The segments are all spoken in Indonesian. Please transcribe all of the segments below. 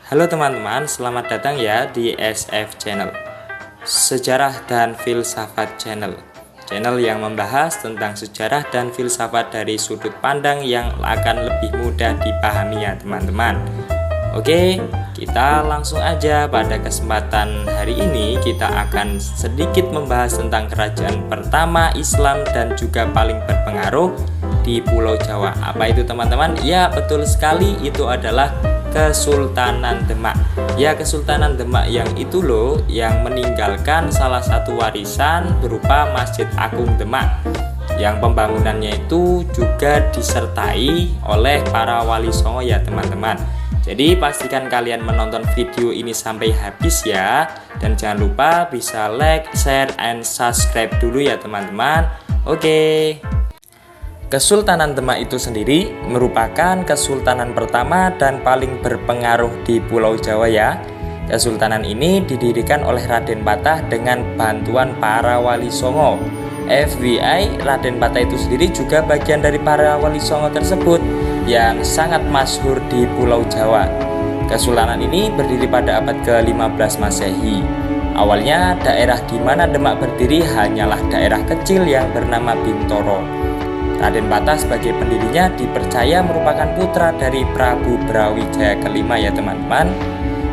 Halo teman-teman, selamat datang ya di SF Channel, Sejarah dan Filsafat Channel. Channel yang membahas tentang sejarah dan filsafat dari sudut pandang yang akan lebih mudah dipahami ya teman-teman. Oke, kita langsung aja. Pada kesempatan hari ini kita akan sedikit membahas tentang kerajaan pertama Islam dan juga paling berpengaruh di Pulau Jawa. Apa itu teman-teman? Ya, betul sekali, itu adalah Kesultanan Demak. Ya, Kesultanan Demak yang itu loh, yang meninggalkan salah satu warisan berupa Masjid Agung Demak, yang pembangunannya itu juga disertai oleh para wali songo ya teman-teman. Jadi pastikan kalian menonton video ini sampai habis ya. Dan jangan lupa bisa like, share, and subscribe dulu ya teman-teman. Oke. Kesultanan Demak itu sendiri merupakan kesultanan pertama dan paling berpengaruh di Pulau Jawa ya. Kesultanan ini didirikan oleh Raden Patah dengan bantuan para wali songo. FYI, Raden Patah itu sendiri juga bagian dari para wali songo tersebut yang sangat masyhur di Pulau Jawa. Kesultanan ini berdiri pada abad ke-15 Masehi. Awalnya daerah di mana Demak berdiri hanyalah daerah kecil yang bernama Bintoro. Raden Patah sebagai pendirinya dipercaya merupakan putra dari Prabu Brawijaya kelima ya teman-teman.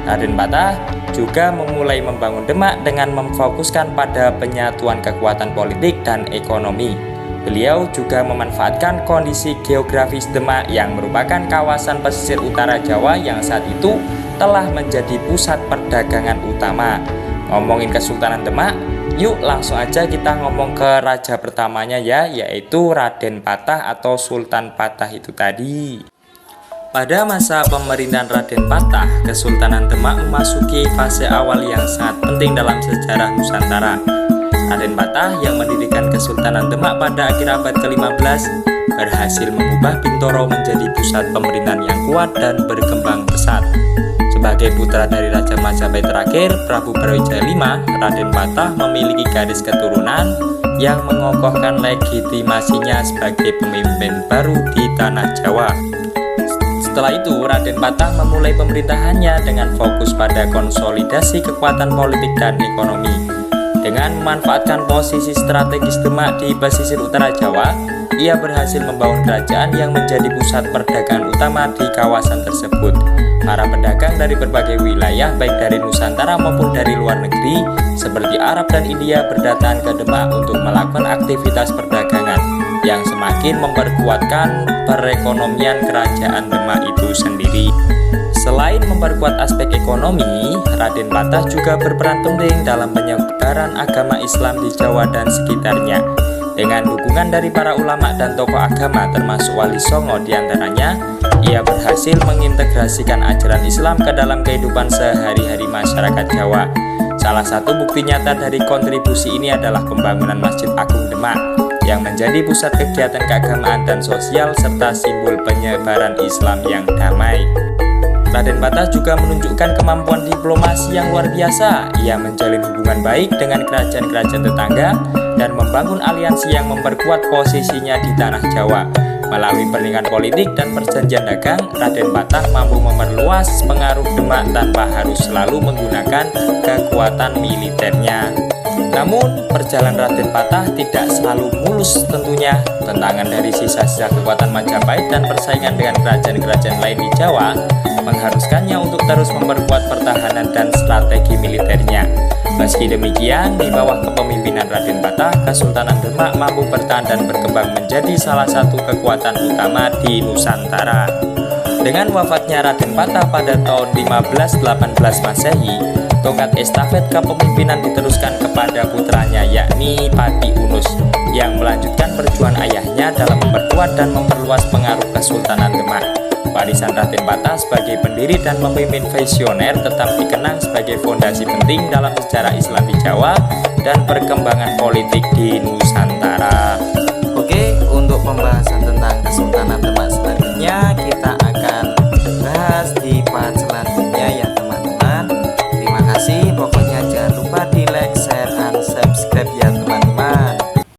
Raden Patah juga memulai membangun Demak dengan memfokuskan pada penyatuan kekuatan politik dan ekonomi. Beliau juga memanfaatkan kondisi geografis Demak yang merupakan kawasan pesisir utara Jawa yang saat itu telah menjadi pusat perdagangan utama. Ngomongin Kesultanan Demak, yuk langsung aja kita ngomong ke raja pertamanya ya, yaitu Raden Patah atau Sultan Patah itu tadi. Pada masa pemerintahan Raden Patah, Kesultanan Demak memasuki fase awal yang sangat penting dalam sejarah Nusantara. Raden Patah yang mendirikan Kesultanan Demak pada akhir abad ke-15 berhasil mengubah Bintoro menjadi pusat pemerintahan yang kuat dan berkembang pesat. Sebagai putra dari Raja Majapahit terakhir, Prabu Brawijaya V, Raden Patah memiliki garis keturunan yang mengokohkan legitimasinya sebagai pemimpin baru di tanah Jawa. Setelah itu, Raden Patah memulai pemerintahannya dengan fokus pada konsolidasi kekuatan politik dan ekonomi. Dengan memanfaatkan posisi strategis Demak di pesisir utara Jawa, ia berhasil membangun kerajaan yang menjadi pusat perdagangan utama di kawasan tersebut. Para pedagang dari berbagai wilayah, baik dari Nusantara maupun dari luar negeri, seperti Arab dan India, berdatangan ke Demak untuk melakukan aktivitas perdagangan yang semakin memperkuatkan perekonomian kerajaan Demak itu sendiri. Selain memperkuat aspek ekonomi, Raden Patah juga berperan penting dalam penyebaran agama Islam di Jawa dan sekitarnya. Dengan dukungan dari para ulama dan tokoh agama termasuk wali songo diantaranya, ia berhasil mengintegrasikan ajaran Islam ke dalam kehidupan sehari-hari masyarakat Jawa. Salah satu bukti nyata dari kontribusi ini adalah pembangunan Masjid Agung Demak yang menjadi pusat kegiatan keagamaan dan sosial serta simbol penyebaran Islam yang damai. Raden Patah juga menunjukkan kemampuan diplomasi yang luar biasa. Ia menjalin hubungan baik dengan kerajaan-kerajaan tetangga dan membangun aliansi yang memperkuat posisinya di tanah Jawa. Melalui pernikahan politik dan perjanjian dagang, Raden Patah mampu memperluas pengaruh Demak tanpa harus selalu menggunakan kekuatan militernya. Namun, perjalanan Raden Patah tidak selalu mulus tentunya. Tantangan dari sisa-sisa kekuatan Majapahit dan persaingan dengan kerajaan-kerajaan lain di Jawa mengharuskannya untuk terus memperkuat pertahanan dan strategi militernya. Meski demikian, di bawah kepemimpinan Raden Patah, Kesultanan Demak mampu bertahan dan berkembang menjadi salah satu kekuatan utama di Nusantara. Dengan wafatnya Raden Patah pada tahun 1518 Masehi, tongkat estafet kepemimpinan diteruskan kepada putranya yakni Pati Unus yang melanjutkan perjuangan ayahnya dalam memperkuat dan memperluas pengaruh Kesultanan Demak. Warisan Raden Patah sebagai pendiri dan pemimpin visioner tetap dikenang sebagai fondasi penting dalam sejarah Islam di Jawa dan perkembangan politik di Nusantara. Oke, untuk pembahasan